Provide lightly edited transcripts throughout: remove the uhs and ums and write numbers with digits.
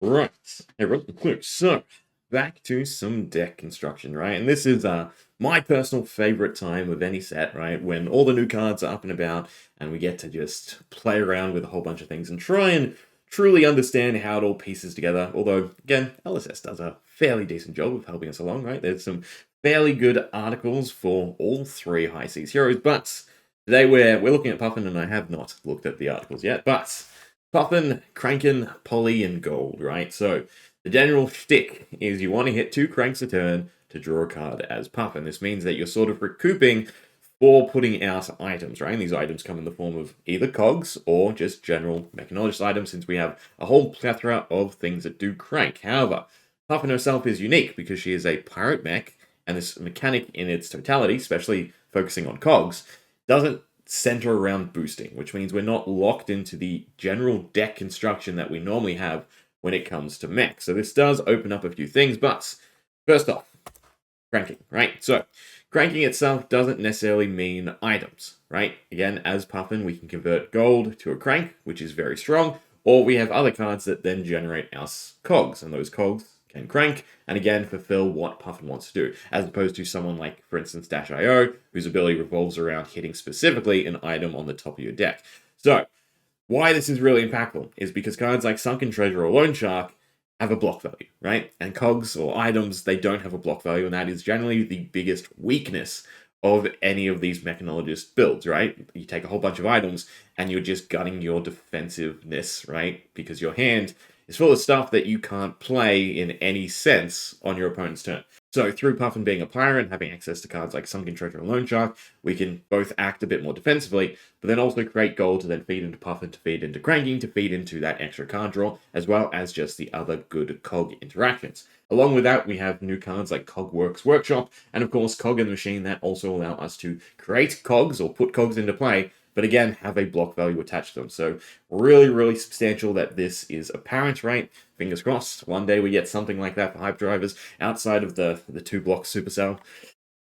Right. Hey, real quick. So, back to some deck construction, right? And this is my personal favorite time of any set, right? When all the new cards are up and about, and we get to just play around with a whole bunch of things and try and truly understand how it all pieces together. Although, again, LSS does a fairly decent job of helping us along, right? There's some fairly good articles for all three High Seas heroes, but today we're looking at Puffin, and I have not looked at the articles yet, but Puffin, Crankin, Poly, and Gold, right? So the general shtick is you want to hit 2 cranks a turn to draw a card as Puffin. This means that you're sort of recouping for putting out items, right? And these items come in the form of either cogs or just general mechanologist items, since we have a whole plethora of things that do crank. However, Puffin herself is unique because she is a pirate mech, and this mechanic in its totality, especially focusing on cogs, doesn't center around boosting, which means we're not locked into the general deck construction that we normally have when it comes to mech. So this does open up a few things, but first off, cranking, right? So cranking itself doesn't necessarily mean items, right? Again, as Puffin, we can convert gold to a crank, which is very strong, or we have other cards that then generate us cogs, and those cogs can crank, and again, fulfill what Puffin wants to do, as opposed to someone like, for instance, Dash.io, whose ability revolves around hitting specifically an item on the top of your deck. So, why this is really impactful is because cards like Sunken Treasure or Loan Shark have a block value, right? And cogs or items, they don't have a block value, and that is generally the biggest weakness of any of these mechanologist builds, right? You take a whole bunch of items and you're just gutting your defensiveness, right? Because your hand is full of stuff that you can't play in any sense on your opponent's turn. So through Puffin being a pirate and having access to cards like Sunken Treasure and Loan Shark, we can both act a bit more defensively, but then also create gold to then feed into Puffin, to feed into Cranking, to feed into that extra card draw, as well as just the other good cog interactions. Along with that, we have new cards like Cogworks Workshop, and of course Cog in the Machine that also allow us to create cogs or put cogs into play, but again, have a block value attached to them. So really, really substantial that this is apparent, right? Fingers crossed, one day we get something like that for hype drivers outside of the 2-block supercell.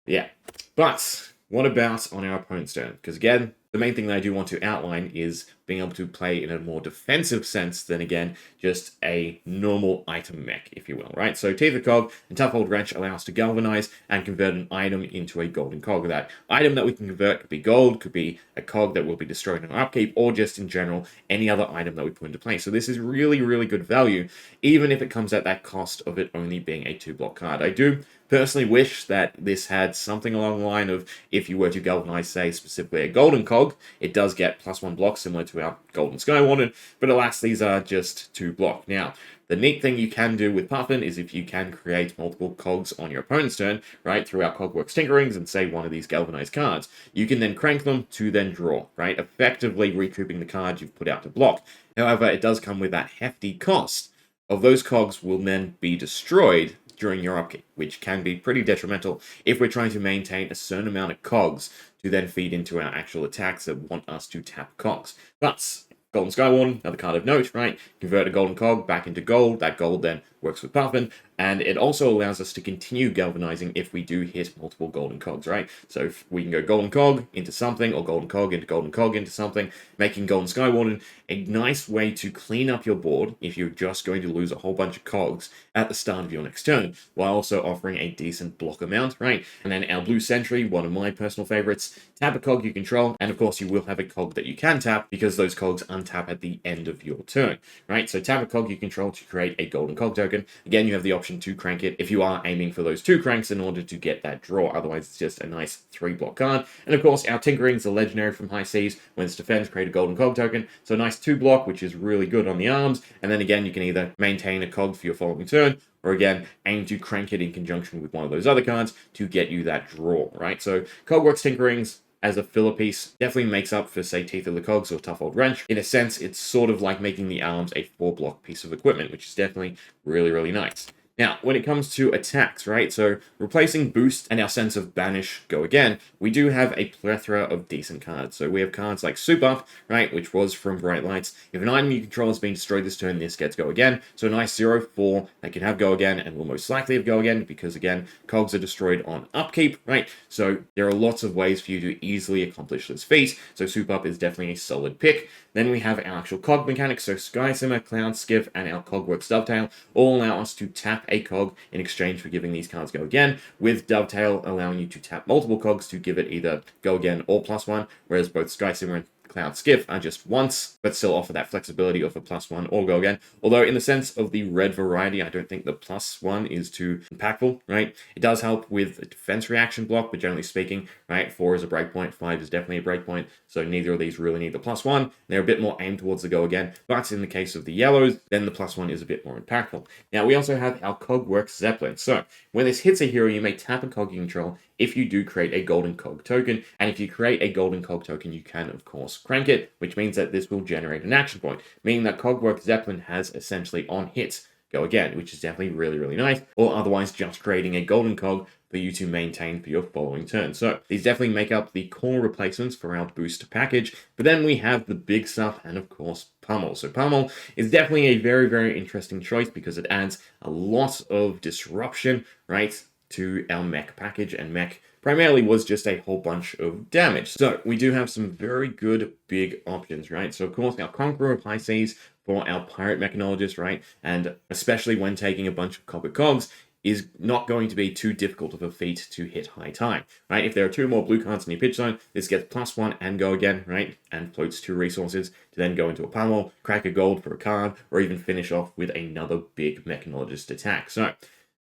Yeah, but what about on our opponent's turn? Because again, the main thing that I do want to outline is being able to play in a more defensive sense than, again, just a normal item mech, if you will, right? So Teeth of Cog and Tough Old Wrench allow us to galvanize and convert an item into a golden cog. That item that we can convert could be gold, could be a cog that will be destroyed in our upkeep, or just in general, any other item that we put into play. So this is really, really good value, even if it comes at that cost of it only being a 2-block card. I do personally wish that this had something along the line of, if you were to galvanize, say, specifically a golden cog, it does get +1 block similar to our golden sky wanted, but alas, these are just 2 block. Now, the neat thing you can do with Puffin is if you can create multiple cogs on your opponent's turn, right, through our Cogworks Tinkerings and say one of these galvanized cards, you can then crank them to then draw, right, effectively recouping the card you've put out to block. However, it does come with that hefty cost of those cogs will then be destroyed during your upkeep, which can be pretty detrimental if we're trying to maintain a certain amount of cogs to then feed into our actual attacks that want us to tap cogs. But Golden Skywarden, another card of note, right? Convert a golden cog back into gold. That gold then works with Puffin, and it also allows us to continue galvanizing if we do hit multiple golden cogs, right? So if we can go golden cog into something, or golden cog into something, making Golden Skywarden a nice way to clean up your board if you're just going to lose a whole bunch of cogs at the start of your next turn, while also offering a decent block amount, right? And then our Blue Sentry, one of my personal favorites, tap a cog you control, and of course you will have a cog that you can tap because those cogs untap at the end of your turn, right? So tap a cog you control to create a golden cog token. Again, you have the option to crank it if you are aiming for those 2 cranks in order to get that draw. Otherwise, it's just a nice 3-block card. And of course, our Tinkerings are legendary from High Seas. When it's defends, create a golden cog token. So a nice 2-block, which is really good on the arms. And then again, you can either maintain a cog for your following turn, or again, aim to crank it in conjunction with one of those other cards to get you that draw, right? So Cogworks Tinkerings, as a filler piece, definitely makes up for, say, Teeth of the Cogs or Tough Old Wrench. In a sense, it's sort of like making the arms a 4-block piece of equipment, which is definitely really, really nice. Now, when it comes to attacks, right, so replacing Boost and our sense of Banish Go Again, we do have a plethora of decent cards. So we have cards like Soup Up, right, which was from Bright Lights. If an item you control has been destroyed this turn, this gets Go Again. So a nice 0/4 that can have Go Again and will most likely have Go Again because, again, Cogs are destroyed on upkeep, right? So there are lots of ways for you to easily accomplish this feat. So Soup Up is definitely a solid pick. Then we have our actual Cog mechanics, so Sky Simmer, Cloud Skiff, and our Cogworks Dovetail all allow us to tap a Cog in exchange for giving these cards Go Again, with Dovetail allowing you to tap multiple Cogs to give it either Go Again or +1, whereas both Sky Simmer and Cloud Skiff are just once, but still offer that flexibility of a +1 or Go Again. Although in the sense of the red variety, I don't think the +1 is too impactful, right? It does help with a defense reaction block, but generally speaking, right, 4 is a breakpoint, 5 is definitely a breakpoint, so neither of these really need the +1. They're a bit more aimed towards the Go Again, but in the case of the yellows, then the +1 is a bit more impactful. Now, we also have our Cogworks Zeppelin. So, when this hits a hero, you may tap a Cog you control if you do create a golden Cog token, and if you create a golden Cog token, you can, of course, crank it, which means that this will generate an action point, meaning that Cogworks Zeppelin has essentially on hit Go Again, which is definitely really, really nice, or otherwise just creating a golden Cog for you to maintain for your following turn. So these definitely make up the core replacements for our boost package, but then we have the big stuff and of course Pummel. So Pummel is definitely a very, very interesting choice because it adds a lot of disruption, right, to our mech package, and mech primarily was just a whole bunch of damage. So we do have some very good big options, right? So of course our Conqueror of High Seas for our Pirate Mechanologist, right? And especially when taking a bunch of copper cogs, is not going to be too difficult of a feat to hit high time, right? If there are 2 more blue cards in your pitch zone, this gets +1 and Go Again, right? And floats 2 resources to then go into a pummel, crack a gold for a card, or even finish off with another big Mechanologist attack. So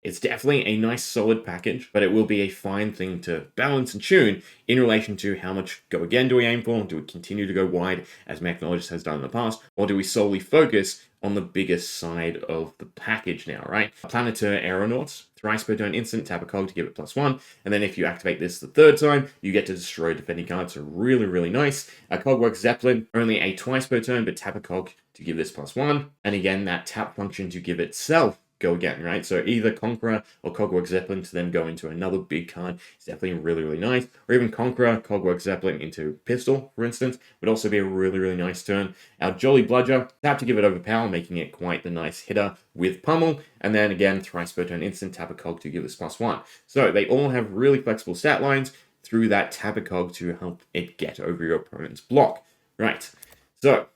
it's definitely a nice solid package, but it will be a fine thing to balance and tune in relation to how much Go Again do we aim for? Do we continue to go wide as Mechanologist has done in the past? Or do we solely focus on the biggest side of the package now, right? Planeteer Aeronauts, thrice per turn instant, tap a cog to give it +1, and then if you activate this the 3rd time, you get to destroy defending cards, so really, really nice. A Cogworks Zeppelin, only a twice per turn, but tap a cog to give this +1, and again, that tap function to give itself Go Again, right? So either Conqueror or Cogworks Zeppelin to then go into another big card is definitely really, really nice. Or even Conqueror, Cogworks Zeppelin into Pistol, for instance, would also be a really, really nice turn. Our Jolly Bludger, tap to give it overpower, making it quite the nice hitter with Pummel. And then again, thrice per turn instant, tap a cog to give this +1. So they all have really flexible stat lines through that tap a cog to help it get over your opponent's block. Right, so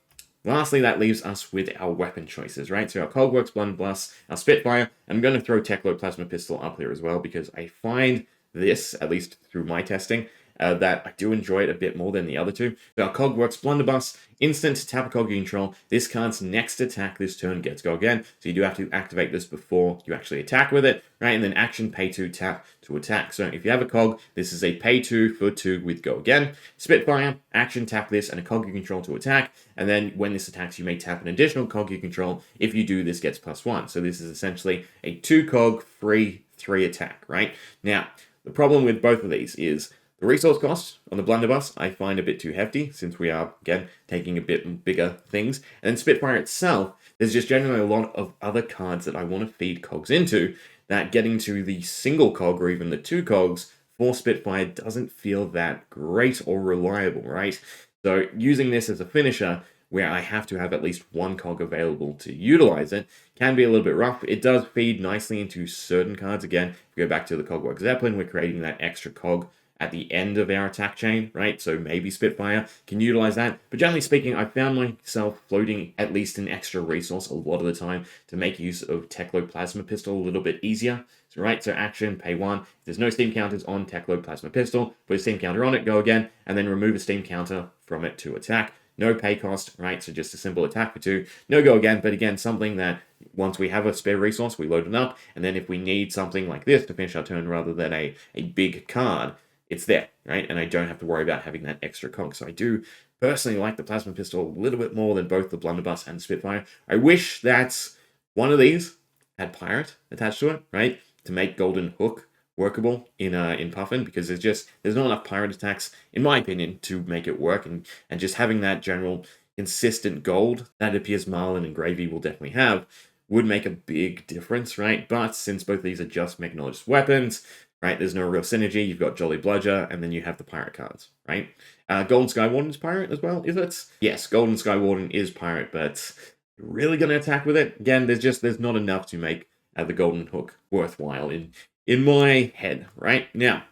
lastly, that leaves us with our weapon choices, right? So our Cogworks Blunderbuss, our Spitfire. I'm going to throw Klloo Plasma Pistol up here as well because I find this, at least through my testing, that I do enjoy it a bit more than the other two. So our Cogworks Blunderbuss, instant tap a cog you control. This card's next attack this turn gets Go Again, so you do have to activate this before you actually attack with it, right? And then action pay 2 tap to attack. So if you have a cog, this is a pay 2 for 2 with Go Again. Spitfire, action tap this and a cog you control to attack, and then when this attacks, you may tap an additional cog you control. If you do, this gets +1. So this is essentially a 2 cog free 3 attack, right? Now, the problem with both of these is the resource cost on the Blunderbuss I find a bit too hefty, since we are, again, taking a bit bigger things. And then Spitfire itself, there's just generally a lot of other cards that I want to feed cogs into, that getting to the single cog or even the 2 cogs for Spitfire doesn't feel that great or reliable, right? So using this as a finisher, where I have to have at least 1 cog available to utilize it, can be a little bit rough. It does feed nicely into certain cards. Again, if we go back to the Cogworks Zeppelin, we're creating that extra cog at the end of our attack chain, right? So maybe Spitfire can utilize that. But generally speaking, I found myself floating at least an extra resource a lot of the time to make use of Klloo Plasma Pistol a little bit easier. So, right, so action, pay 1. If there's no steam counters on Klloo Plasma Pistol, put a steam counter on it, Go Again, and then remove a steam counter from it to attack. No pay cost, right? So just a simple attack for 2. No Go Again, but again, something that once we have a spare resource, we load it up. And then if we need something like this to finish our turn rather than a big card, it's there, right? And I don't have to worry about having that extra cog. So I do personally like the Plasma Pistol a little bit more than both the Blunderbuss and Spitfire. I wish that one of these had Pirate attached to it, right? To make Golden Hook workable in Puffin, because there's not enough Pirate attacks, in my opinion, to make it work. And just having that general consistent gold that appears Marlin and Gravy will definitely have would make a big difference, right? But since both of these are just mechanologist weapons, right, there's no real synergy. You've got Jolly Bludger, and then you have the pirate cards, right? Golden Sky Warden is pirate as well, is it? Yes, Golden Sky Warden is pirate, but you're really going to attack with it? Again, there's not enough to make the Golden Hook worthwhile in my head, right? Now,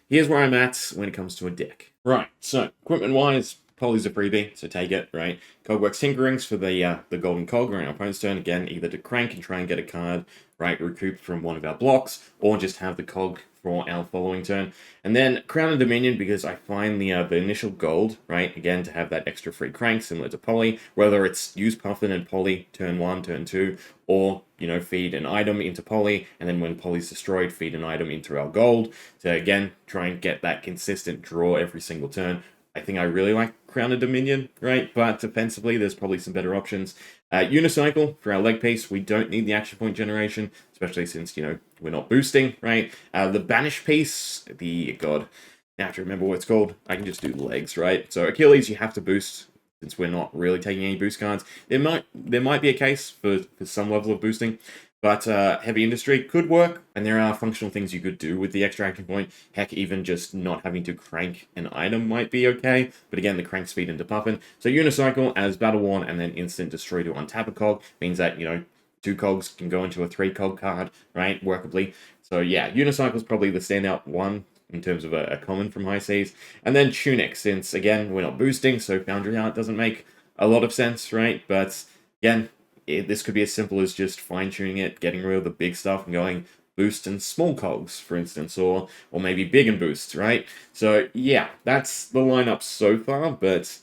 here's where I'm at when it comes to a deck. Right, so equipment-wise, Poly's a freebie, so take it, right? Cogworks Tinkerings for the Golden Cog on our opponent's turn, again, either to crank and try and get a card, right, recouped from one of our blocks, or just have the Cog for our following turn. And then Crown and Dominion, because I find the initial gold, right, again, to have that extra free crank, similar to Poly, whether it's use Puffin and Poly turn 1, turn 2, or, you know, feed an item into Poly, and then when Poly's destroyed, feed an item into our gold, to, again, try and get that consistent draw every single turn. I think I really like Crown of Dominion, right? But defensively, there's probably some better options. Unicycle, for our leg piece, we don't need the action point generation, especially since, you know, we're not boosting, right? The Banish piece, God, I have to remember what it's called. I can just do the legs, right? So Achilles, you have to boost, since we're not really taking any boost cards. There might be a case for some level of boosting, but Heavy Industry could work, and there are functional things you could do with the extra action point. Heck, even just not having to crank an item might be okay, but again, the crank speed into Puffin. So Unicycle as Battle Worn and then Instant Destroy to untap a cog means that, you know, 2 cogs can go into a 3 cog card, right, workably. So yeah, Unicycle is probably the standout one in terms of a common from High Seas. And then Tunic, since, again, we're not boosting, so Foundry Art doesn't make a lot of sense, right? But, again, this could be as simple as just fine-tuning it, getting rid of the big stuff and going boost and small cogs, for instance, or maybe big and boost, right? So, yeah, that's the lineup so far, but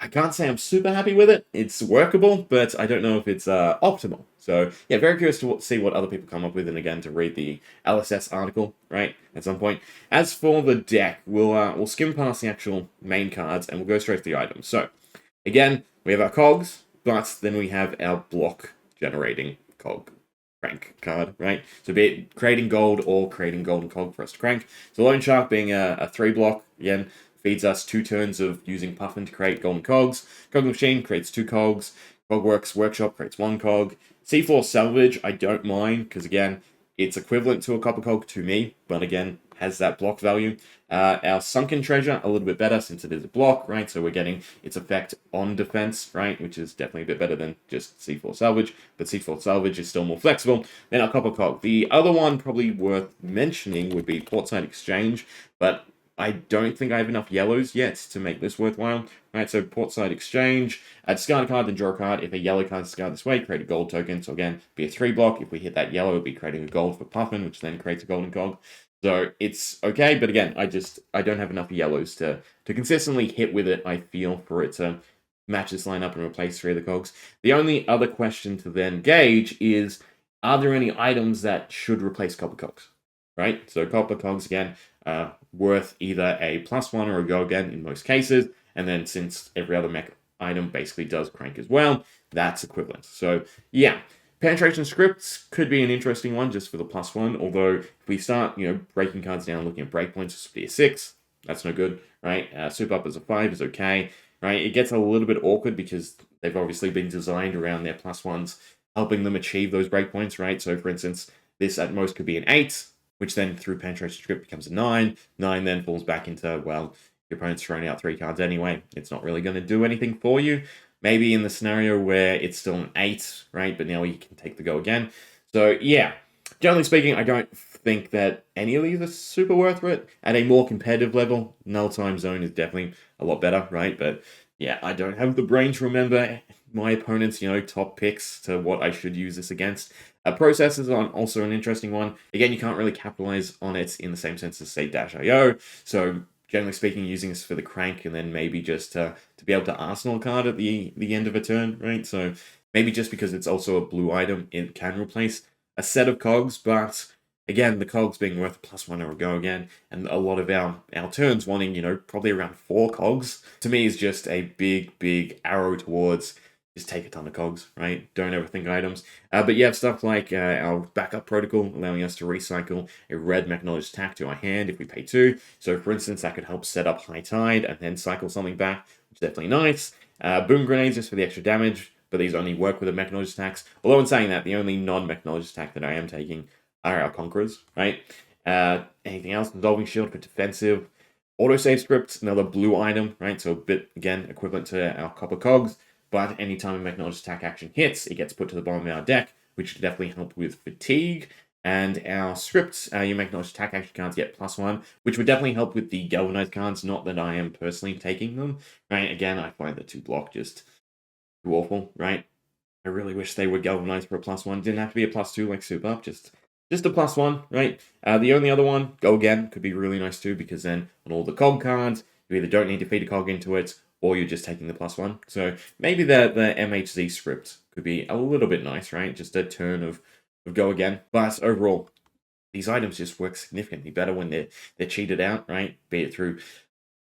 I can't say I'm super happy with it. It's workable, but I don't know if it's optimal. So, yeah, very curious to see what other people come up with, and again, to read the LSS article, right, at some point. As for the deck, we'll skim past the actual main cards, and we'll go straight to the items. So, again, we have our cogs, but then we have our block generating cog crank card, right? So be it creating gold or creating golden cog for us to crank. So Loan Shark being a 3 block, again, feeds us 2 turns of using Puffin to create golden cogs. Cog Machine creates 2 cogs. Cogworks Workshop creates 1 cog. C4 Salvage, I don't mind, because again, it's equivalent to a copper cog to me, but again, has that block value. Our Sunken Treasure, a little bit better since it is a block, right? So we're getting its effect on defense, right? Which is definitely a bit better than just C4 Salvage, but C4 Salvage is still more flexible than our copper cog. The other one probably worth mentioning would be Portside Exchange, but I don't think I have enough yellows yet to make this worthwhile. Right, so Portside Exchange. Discard a card, then draw a card. If a yellow card is discarded this way, create a gold token. So again, be a 3 block. If we hit that yellow, it'll be creating a gold for Puffin, which then creates a golden cog. So it's okay, but again, I don't have enough yellows to consistently hit with it, I feel, for it to match this lineup and replace 3 of the cogs. The only other question to then gauge is, are there any items that should replace copper cogs? Right? So copper cogs, again, worth either a +1 or a go again in most cases, and then since every other mech item basically does crank as well, that's equivalent. So yeah, penetration scripts could be an interesting one just for the +1, although if we start, you know, breaking cards down, looking at breakpoints, this would be a 6, that's no good, right? Soup up as a 5 is okay, right? It gets a little bit awkward because they've obviously been designed around their +1s, helping them achieve those breakpoints, right? So for instance, this at most could be an 8, which then through penetration script becomes a 9. 9 then falls back into, well, your opponent's throwing out 3 cards anyway. It's not really going to do anything for you. Maybe in the scenario where it's still an 8, right? But now you can take the go again. So yeah, generally speaking, I don't think that any of these are super worth it. At a more competitive level, Null Time Zone is definitely a lot better, right? But yeah, I don't have the brain to remember my opponent's, you know, top picks to what I should use this against. Processors are also an interesting one. Again, you can't really capitalize on it in the same sense as, say, Dash.io. So generally speaking, using this for the crank and then maybe just to be able to arsenal a card at the end of a turn, right? So maybe just because it's also a blue item, it can replace a set of cogs, but again, the cogs being worth a +1 or a go again, and a lot of our turns wanting, you know, probably around 4 cogs, to me is just a big arrow towards just take a ton of cogs, right? Don't overthink items. But you have stuff like our backup protocol, allowing us to recycle a red mechanologist attack to our hand if we pay 2. So for instance, that could help set up High Tide and then cycle something back, which is definitely nice. Boom grenades just for the extra damage, but these only work with the Mechnologist attacks. Although in saying that, the only non-Mechnologist attack that I am taking are our Conquerors, right? Anything else? Dissolving Shield for defensive. Autosave Script, another blue item, right? So a bit, again, equivalent to our Copper Cogs, but anytime a Mechnologist attack action hits, it gets put to the bottom of our deck, which would definitely help with fatigue. And our scripts, your Mechnologist attack action cards get +1, which would definitely help with the Galvanized cards, not that I am personally taking them, right? Again, I find the 2-block just too awful, right? I really wish they were Galvanized for a +1. Didn't have to be a +2 like Super Up, just a +1, right? The only other one, Go Again, could be really nice too, because then on all the Cog cards, you either don't need to feed a Cog into it, or you're just taking the +1. So maybe the MHZ script could be a little bit nice, right? Just a turn of Go Again. But overall, these items just work significantly better when they're cheated out, right? Be it through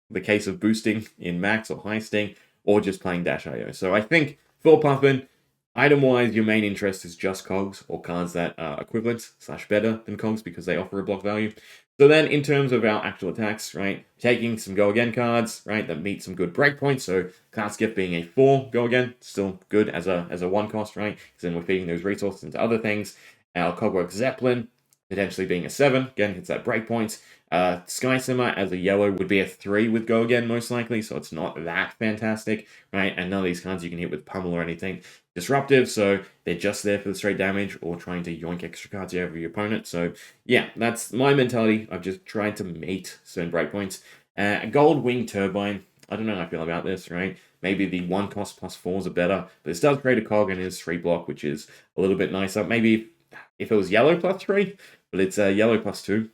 the case of boosting in max or high sting, or just playing Dash IO. So I think for Puffin, item-wise, your main interest is just Cogs, or cards that are equivalent / better than Cogs because they offer a block value. So then, in terms of our actual attacks, right, taking some Go Again cards, right, that meet some good breakpoints. So Class Gift being a 4 Go Again, still good as a 1 cost, right? Because then we're feeding those resources into other things. Our Cogwork Zeppelin potentially being a 7, again hits that breakpoint. Sky Simmer as a yellow would be a 3 with Go Again most likely, so it's not that fantastic, right? And none of these cards you can hit with Pummel or anything disruptive, so they're just there for the straight damage or trying to yoink extra cards over your opponent. So yeah, that's my mentality. I've just tried to mate certain breakpoints. Gold Wing Turbine, I don't know how I feel about this, right? Maybe the 1 cost +4s are better, but this does create a Cog and is 3 block, which is a little bit nicer. Maybe if it was yellow +3, but it's yellow +2.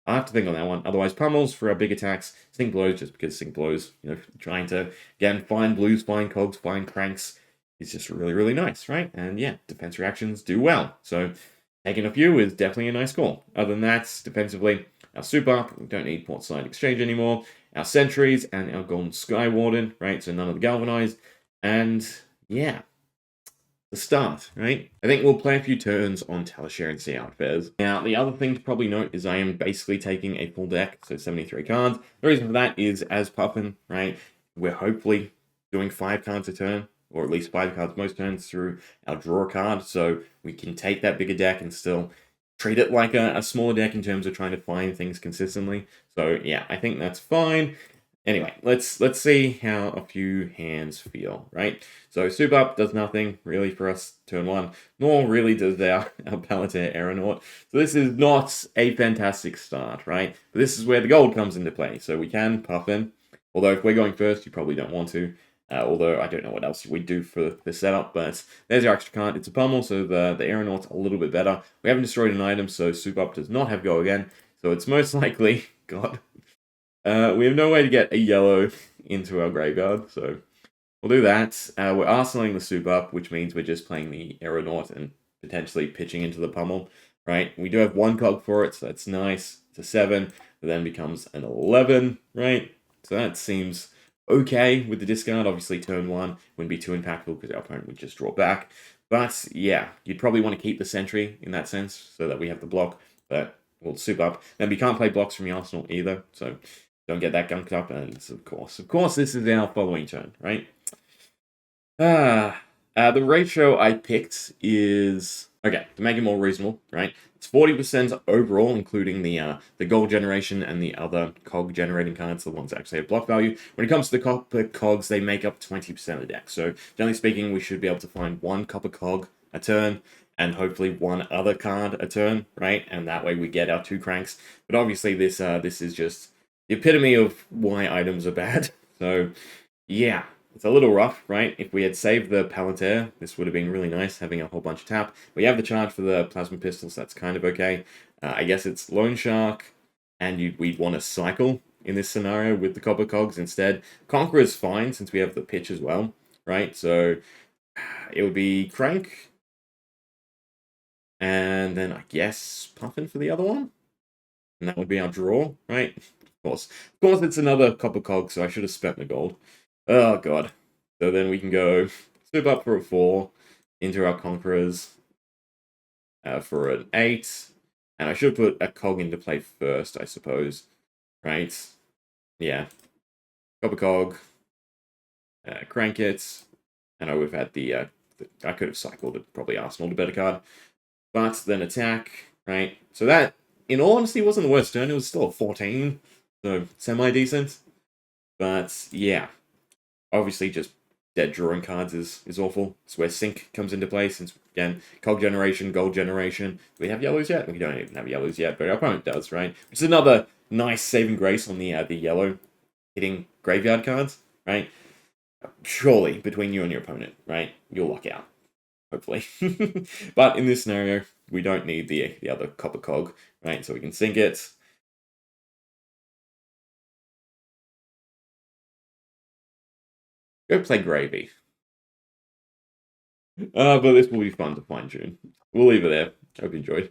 I'll have to think on that one. Otherwise, Pummels for our big attacks. Sink Blows, just because Sink Blows, trying to, again, find blues, find Cogs, find cranks is just really, really nice, right? And yeah, defense reactions do well. So taking a few is definitely a nice call. Other than that, defensively, our Super, we don't need Portside Exchange anymore. Our Sentries and our Golden Sky Warden, right? So none of the Galvanized. And yeah, the start, right? I think we'll play a few turns on Talishare and see how it fares. Now, the other thing to probably note is I am basically taking a full deck, so 73 cards. The reason for that is, as Puffin, right, we're hopefully doing 5 cards a turn, or at least 5 cards most turns through our draw card, so we can take that bigger deck and still treat it like a smaller deck in terms of trying to find things consistently. So yeah, I think that's fine. Anyway, let's see how a few hands feel, right? So Super Up does nothing really for us turn 1, nor really does our Palantir Aeronaut. So this is not a fantastic start, right? But this is where the gold comes into play. So we can Puffin, although if we're going first, you probably don't want to. Although I don't know what else we do for the setup, but there's our extra card. It's a Pummel, so the Aeronaut's a little bit better. We haven't destroyed an item, so Super Up does not have Go Again. So it's most likely, God, we have no way to get a yellow into our graveyard, so we'll do that. We're arsenaling the Super Up, which means we're just playing the Aeronaut and potentially pitching into the Pummel, right? We do have 1 cog for it, so that's nice. It's a 7, but then becomes an 11, right? So that seems okay with the discard. Obviously, turn 1 wouldn't be too impactful because our opponent would just draw back. But yeah, you'd probably want to keep the Sentry in that sense so that we have the block, but we'll Super Up. Then we can't play blocks from the arsenal either, so don't get that gunked up, and of course, this is our following turn, right? The ratio I picked is, okay, to make it more reasonable, right? It's 40% overall, including the gold generation and the other cog generating cards, the ones that actually have block value. When it comes to the copper cogs, they make up 20% of the deck. So generally speaking, we should be able to find 1 copper cog a turn, and hopefully 1 other card a turn, right? And that way we get our 2 cranks. But obviously this is just the epitome of why items are bad. So yeah, it's a little rough, right? If we had saved the Palantir, this would have been really nice, having a whole bunch of tap. We have the charge for the Plasma Pistols, that's kind of okay. I guess it's Loan Shark, and we'd want to cycle in this scenario with the Copper Cogs instead. Conqueror is fine, since we have the pitch as well, right? So it would be Crank, and then I guess Puffin for the other one. And that would be our draw, right? Of course, it's another Copper Cog, so I should have spent the gold. Oh, God. So then we can go Super Up for a 4, into our Conquerors for an 8. And I should put a Cog into play first, I suppose. Right? Yeah. Copper Cog. Crank it. I know we've had I could have cycled it, probably Arsenal to better card. But then attack, right? So that, in all honesty, wasn't the worst turn. It was still a 14, so semi-decent. But yeah, obviously just dead drawing cards is awful. It's where sync comes into play, since, again, cog generation, gold generation. Do we have yellows yet? We don't even have yellows yet, but our opponent does, right? Which is another nice saving grace on the yellow hitting graveyard cards, right? Surely, between you and your opponent, right? You'll luck out, hopefully. But in this scenario, we don't need the other copper cog, right? So we can sync it. Go play Gravy. But this will be fun to fine tune. We'll leave it there. Hope you enjoyed.